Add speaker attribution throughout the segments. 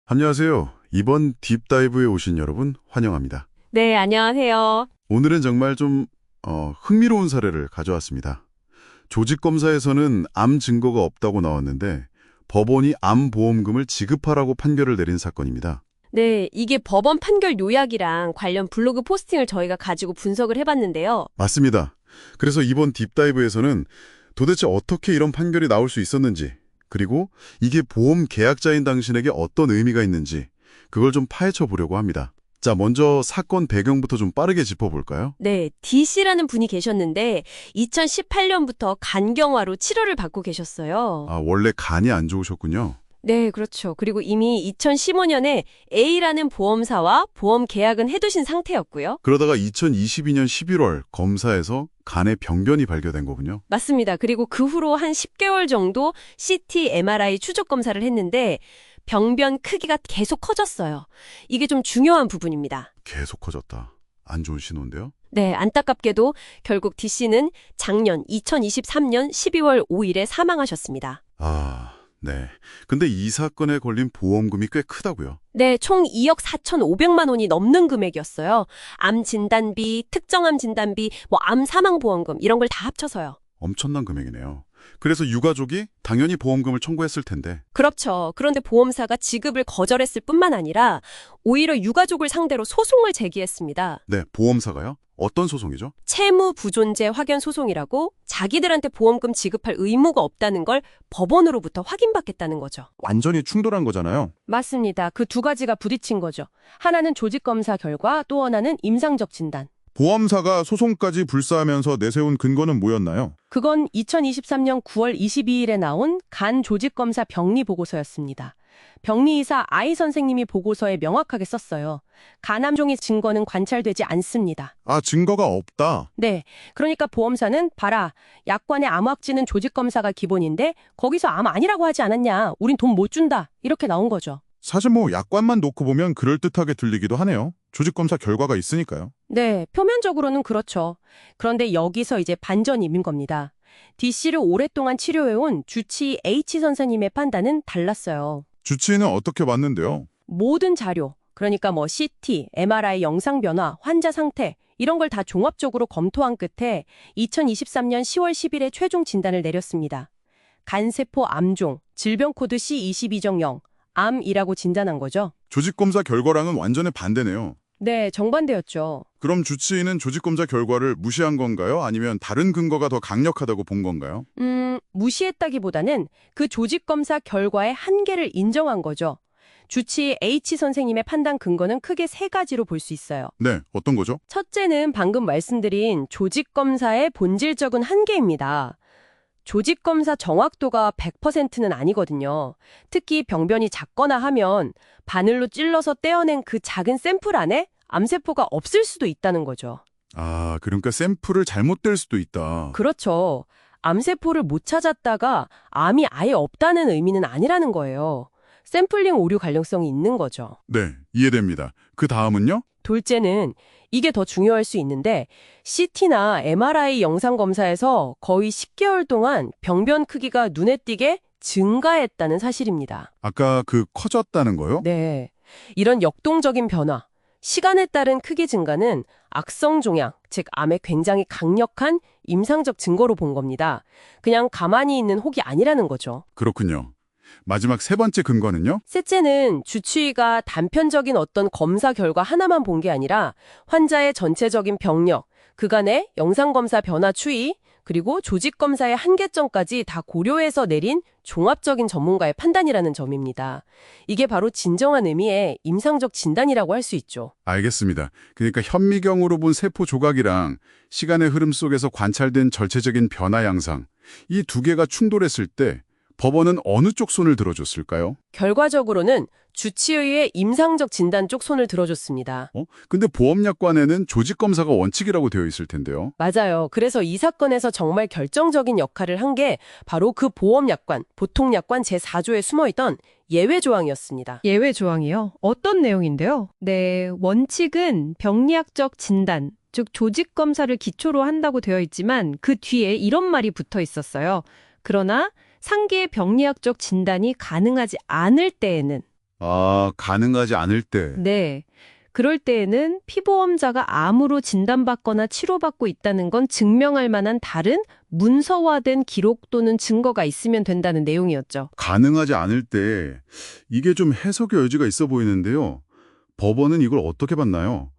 Speaker 1: 안녕하세요. 이번 딥다이브에 오신 여러분 환영합니다.
Speaker 2: 네, 안녕하세요.
Speaker 1: 오늘은 정말 좀 흥미로운 사례를 가져왔습니다. 조직검사에서는 암 증거가 없다고 나왔는데 법원이 암보험금을 지급하라고 판결을 내린 사건입니다.
Speaker 2: 네, 이게 법원 판결 요약이랑 관련 블로그 포스팅을 저희가 가지고 분석을 해봤는데요.
Speaker 1: 맞습니다. 그래서 이번 딥다이브에서는 도대체 어떻게 이런 판결이 나올 수 있었는지, 그리고 이게 보험 계약자인 당신에게 어떤 의미가 있는지 그걸 좀 파헤쳐 보려고 합니다. 자, 먼저 사건 배경부터 좀 빠르게 짚어볼까요?
Speaker 2: 네, D씨라는 분이 계셨는데 2018년부터 간경화로 치료를 받고 계셨어요.
Speaker 1: 아, 원래 간이 안 좋으셨군요.
Speaker 2: 네, 그렇죠. 그리고 이미 2015년에 A라는 보험사와 보험 계약은 해두신 상태였고요.
Speaker 1: 그러다가 2022년 11월 검사에서 간에 병변이 발견된 거군요.
Speaker 2: 맞습니다. 그리고 그 후로 한 10개월 정도 CT, MRI 추적 검사를 했는데 병변 크기가 계속 커졌어요. 이게 좀 중요한 부분입니다.
Speaker 1: 계속 커졌다. 안 좋은 신호인데요?
Speaker 2: 네, 안타깝게도 결국 D씨는 작년 2023년 12월 5일에 사망하셨습니다.
Speaker 1: 아, 네. 근데 이 사건에 걸린 보험금이 꽤 크다고요?
Speaker 2: 네, 총 2억 4,500만 원이 넘는 금액이었어요. 암 진단비, 특정암 진단비, 암 사망보험금 이런 걸 다 합쳐서요.
Speaker 1: 엄청난 금액이네요. 그래서 유가족이 당연히 보험금을 청구했을 텐데.
Speaker 2: 그렇죠. 그런데 보험사가 지급을 거절했을 뿐만 아니라 오히려 유가족을 상대로 소송을 제기했습니다.
Speaker 1: 네, 보험사가요? 어떤 소송이죠?
Speaker 2: 채무 부존재 확연 소송이라고 자기들한테 보험금 지급할 의무가 없다는 걸 법원으로부터 확인받겠다는 거죠.
Speaker 1: 완전히 충돌한 거잖아요.
Speaker 2: 맞습니다. 그 두 가지가 부딪힌 거죠. 하나는 조직검사 결과, 또 하나는 임상적 진단.
Speaker 3: 보험사가 소송까지 불사하면서 내세운 근거는 뭐였나요?
Speaker 2: 그건 2023년 9월 22일에 나온 간 조직검사 병리 보고서였습니다. 병리의사 아이 선생님이 보고서에 명확하게 썼어요. 간암종의 증거는 관찰되지 않습니다.
Speaker 3: 아, 증거가 없다.
Speaker 2: 네, 그러니까 보험사는 봐라, 약관의 암확진은 조직검사가 기본인데 거기서 암 아니라고 하지 않았냐, 우린 돈 못 준다, 이렇게 나온 거죠.
Speaker 3: 사실 약관만 놓고 보면 그럴듯하게 들리기도 하네요. 조직검사 결과가 있으니까요.
Speaker 2: 네, 표면적으로는 그렇죠. 그런데 여기서 이제 반전인 겁니다. D씨를 오랫동안 치료해온 주치의 H 선생님의 판단은 달랐어요.
Speaker 3: 주치의는 어떻게 봤는데요?
Speaker 2: 모든 자료, 그러니까 CT, MRI 영상 변화, 환자 상태 이런 걸 다 종합적으로 검토한 끝에 2023년 10월 10일에 최종 진단을 내렸습니다. 간세포 암종, 질병 코드 C22.0, 암이라고 진단한 거죠.
Speaker 3: 조직검사 결과랑은 완전히 반대네요.
Speaker 2: 네, 정반대였죠.
Speaker 3: 그럼 주치의는 조직검사 결과를 무시한 건가요? 아니면 다른 근거가 더 강력하다고 본 건가요?
Speaker 2: 무시했다기보다는 그 조직검사 결과의 한계를 인정한 거죠. 주치의 H 선생님의 판단 근거는 크게 세 가지로 볼 수 있어요.
Speaker 3: 네, 어떤 거죠?
Speaker 2: 첫째는 방금 말씀드린 조직검사의 본질적인 한계입니다. 조직검사 정확도가 100%는 아니거든요. 특히 병변이 작거나 하면 바늘로 찔러서 떼어낸 그 작은 샘플 안에 암세포가 없을 수도 있다는 거죠.
Speaker 3: 아, 그러니까 샘플을 잘못 뗄 수도 있다.
Speaker 2: 그렇죠. 암세포를 못 찾았다가 암이 아예 없다는 의미는 아니라는 거예요. 샘플링 오류 가능성이 있는 거죠.
Speaker 3: 네, 이해됩니다. 그 다음은요?
Speaker 2: 둘째는 이게 더 중요할 수 있는데 CT나 MRI 영상 검사에서 거의 10개월 동안 병변 크기가 눈에 띄게 증가했다는 사실입니다.
Speaker 3: 아까 커졌다는 거요?
Speaker 2: 네. 이런 역동적인 변화, 시간에 따른 크기 증가는 악성 종양, 즉 암의 굉장히 강력한 임상적 증거로 본 겁니다. 그냥 가만히 있는 혹이 아니라는 거죠.
Speaker 3: 그렇군요. 마지막 세 번째 근거는요?
Speaker 2: 셋째는 주치의가 단편적인 어떤 검사 결과 하나만 본 게 아니라 환자의 전체적인 병력, 그간의 영상검사 변화 추이, 그리고 조직검사의 한계점까지 다 고려해서 내린 종합적인 전문가의 판단이라는 점입니다. 이게 바로 진정한 의미의 임상적 진단이라고 할 수 있죠.
Speaker 3: 알겠습니다. 그러니까 현미경으로 본 세포 조각이랑 시간의 흐름 속에서 관찰된 전체적인 변화 양상, 이 두 개가 충돌했을 때 법원은 어느 쪽 손을 들어줬을까요?
Speaker 2: 결과적으로는 주치의의 임상적 진단 쪽 손을 들어줬습니다.
Speaker 3: 근데 보험약관에는 조직검사가 원칙이라고 되어 있을 텐데요.
Speaker 2: 맞아요. 그래서 이 사건에서 정말 결정적인 역할을 한 게 바로 그 보험약관, 보통약관 제4조에 숨어있던 예외 조항이었습니다.
Speaker 4: 예외 조항이요? 어떤 내용인데요? 네, 원칙은 병리학적 진단, 즉 조직검사를 기초로 한다고 되어 있지만 그 뒤에 이런 말이 붙어 있었어요. 그러나 상기의 병리학적 진단이 가능하지 않을 때에는
Speaker 3: 아, 가능하지 않을 때.
Speaker 4: 네. 그럴 때에는 피보험자가 암으로 진단받거나 치료받고 있다는 건 증명할 만한 다른 문서화된 기록 또는 증거가 있으면 된다는 내용이었죠.
Speaker 3: 가능하지 않을 때 이게 좀 해석의 여지가 있어 보이는데요. 법원은 이걸 어떻게 봤나요?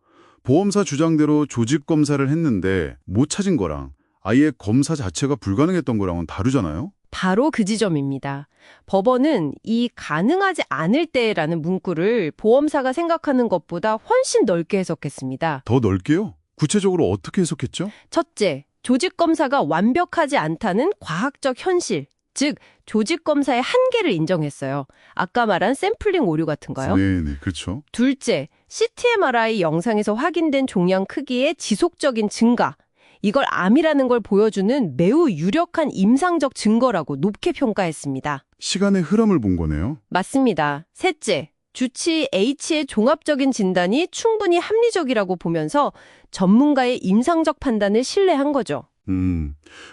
Speaker 3: 보험사 주장대로 조직 검사를 했는데 못 찾은 거랑 아예 검사 자체가 불가능했던 거랑은 다르잖아요.
Speaker 4: 바로 그 지점입니다. 법원은 이 가능하지 않을 때라는 문구를 보험사가 생각하는 것보다 훨씬 넓게 해석했습니다.
Speaker 3: 더 넓게요? 구체적으로 어떻게 해석했죠?
Speaker 4: 첫째, 조직검사가 완벽하지 않다는 과학적 현실, 즉 조직검사의 한계를 인정했어요. 아까 말한 샘플링 오류 같은 거요.
Speaker 3: 네네, 그렇죠.
Speaker 4: 둘째, CT/MRI 영상에서 확인된 종양 크기의 지속적인 증가. 이걸 암이라는 걸 보여주는 매우 유력한 임상적 증거라고 높게 평가했습니다.
Speaker 3: 시간의 흐름을 본 거네요.
Speaker 4: 맞습니다. 셋째, 주치 H의 종합적인 진단이 충분히 합리적이라고 보면서 전문가의 임상적 판단을 신뢰한 거죠.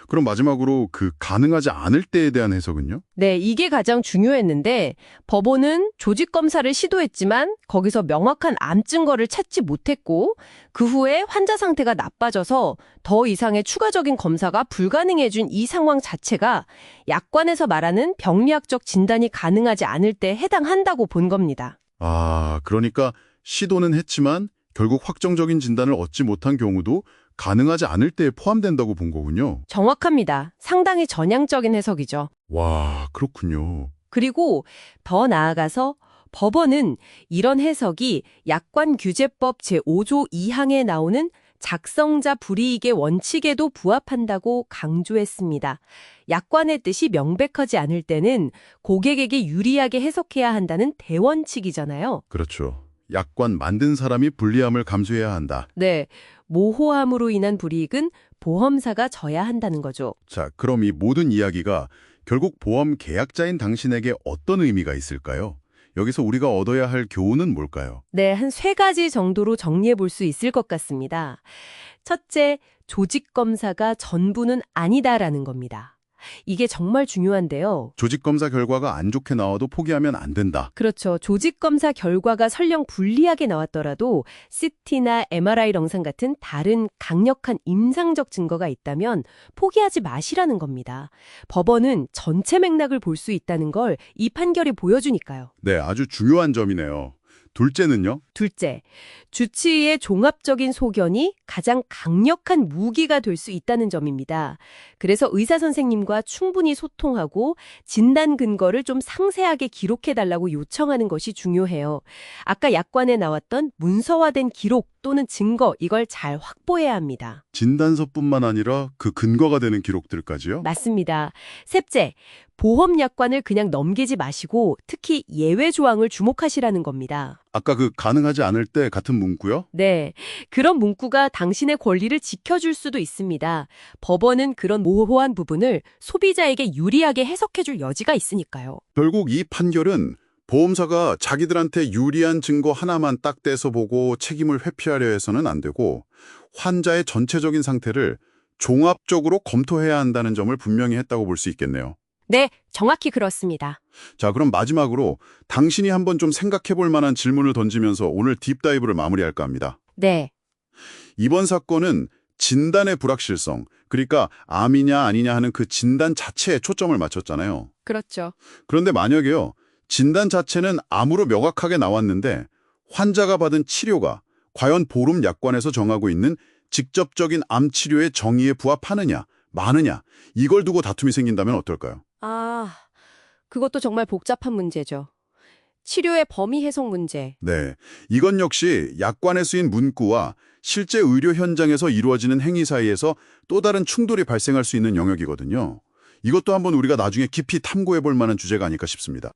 Speaker 3: 그럼 마지막으로 그 가능하지 않을 때에 대한 해석은요?
Speaker 4: 네, 이게 가장 중요했는데 법원은 조직검사를 시도했지만 거기서 명확한 암 증거를 찾지 못했고 그 후에 환자 상태가 나빠져서 더 이상의 추가적인 검사가 불가능해진 이 상황 자체가 약관에서 말하는 병리학적 진단이 가능하지 않을 때 해당한다고 본 겁니다.
Speaker 3: 아, 그러니까 시도는 했지만 결국 확정적인 진단을 얻지 못한 경우도 가능하지 않을 때에 포함된다고 본 거군요.
Speaker 4: 정확합니다. 상당히 전향적인 해석이죠.
Speaker 3: 와, 그렇군요.
Speaker 4: 그리고 더 나아가서 법원은 이런 해석이 약관규제법 제5조 2항에 나오는 작성자 불이익의 원칙에도 부합한다고 강조했습니다. 약관의 뜻이 명백하지 않을 때는 고객에게 유리하게 해석해야 한다는 대원칙이잖아요.
Speaker 3: 그렇죠. 약관 만든 사람이 불리함을 감수해야 한다.
Speaker 4: 네, 모호함으로 인한 불이익은 보험사가 져야 한다는 거죠.
Speaker 3: 자, 그럼 이 모든 이야기가 결국 보험 계약자인 당신에게 어떤 의미가 있을까요? 여기서 우리가 얻어야 할 교훈은 뭘까요?
Speaker 4: 네, 한 3가지 정도로 정리해 볼 수 있을 것 같습니다. 첫째, 조직검사가 전부는 아니다라는 겁니다. 이게 정말 중요한데요.
Speaker 3: 조직검사 결과가 안 좋게 나와도 포기하면 안 된다.
Speaker 4: 그렇죠. 조직검사 결과가 설령 불리하게 나왔더라도 CT나 MRI 영상 같은 다른 강력한 임상적 증거가 있다면 포기하지 마시라는 겁니다. 법원은 전체 맥락을 볼 수 있다는 걸 이 판결이 보여주니까요.
Speaker 3: 네, 아주 중요한 점이네요. 둘째는요?
Speaker 4: 둘째, 주치의의 종합적인 소견이 가장 강력한 무기가 될 수 있다는 점입니다. 그래서 의사 선생님과 충분히 소통하고 진단 근거를 좀 상세하게 기록해달라고 요청하는 것이 중요해요. 아까 약관에 나왔던 문서화된 기록 또는 증거, 이걸 잘 확보해야 합니다.
Speaker 3: 진단서뿐만 아니라 그 근거가 되는 기록들까지요?
Speaker 4: 맞습니다. 셋째, 보험 약관을 그냥 넘기지 마시고 특히 예외 조항을 주목하시라는 겁니다.
Speaker 3: 아까 그 가능하지 않을 때 같은 문구요?
Speaker 4: 네, 그런 문구가 당신의 권리를 지켜줄 수도 있습니다. 법원은 그런 모호한 부분을 소비자에게 유리하게 해석해줄 여지가 있으니까요.
Speaker 3: 결국 이 판결은 보험사가 자기들한테 유리한 증거 하나만 딱 떼서 보고 책임을 회피하려 해서는 안 되고 환자의 전체적인 상태를 종합적으로 검토해야 한다는 점을 분명히 했다고 볼 수 있겠네요.
Speaker 4: 네, 정확히 그렇습니다.
Speaker 3: 자, 그럼 마지막으로 당신이 한번 좀 생각해 볼 만한 질문을 던지면서 오늘 딥다이브를 마무리할까 합니다.
Speaker 4: 네,
Speaker 3: 이번 사건은 진단의 불확실성, 그러니까 암이냐 아니냐 하는 그 진단 자체에 초점을 맞췄잖아요.
Speaker 4: 그렇죠.
Speaker 3: 그런데 만약에요, 진단 자체는 암으로 명확하게 나왔는데 환자가 받은 치료가 과연 보름 약관에서 정하고 있는 직접적인 암 치료의 정의에 부합하느냐, 마느냐, 이걸 두고 다툼이 생긴다면 어떨까요?
Speaker 4: 그것도 정말 복잡한 문제죠. 치료의 범위 해석 문제.
Speaker 3: 네, 이건 역시 약관에 쓰인 문구와 실제 의료 현장에서 이루어지는 행위 사이에서 또 다른 충돌이 발생할 수 있는 영역이거든요. 이것도 한번 우리가 나중에 깊이 탐구해 볼 만한 주제가 아닐까 싶습니다.